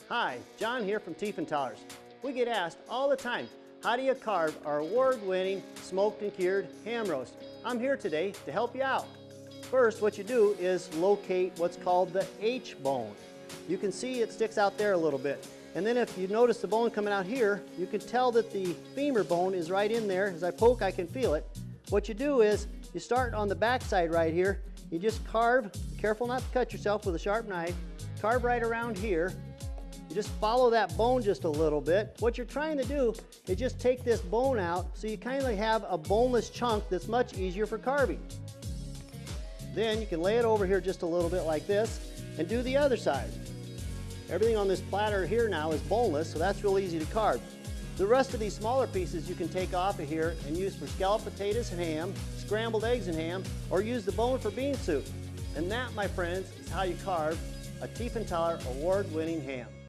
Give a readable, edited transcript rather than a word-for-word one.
Hi, John here from Tiefenthalers. We get asked all the time, how do you carve our award-winning smoked and cured ham roast? I'm here today to help you out. First, what you do is locate what's called the H-bone. You can see it sticks out there a little bit. And then if you notice the bone coming out here, you can tell that the femur bone is right in there. As I poke, I can feel it. What you do is, you start on the back side right here. You just carve, careful not to cut yourself with a sharp knife. Carve right around here. You just follow that bone just a little bit. What you're trying to do is just take this bone out so you kind of have a boneless chunk that's much easier for carving. Then you can lay it over here just a little bit like this and do the other side. Everything on this platter here now is boneless, so that's real easy to carve. The rest of these smaller pieces you can take off of here and use for scalloped potatoes and ham, scrambled eggs and ham, or use the bone for bean soup. And that, my friends, is how you carve a Tiefenthaler award-winning ham.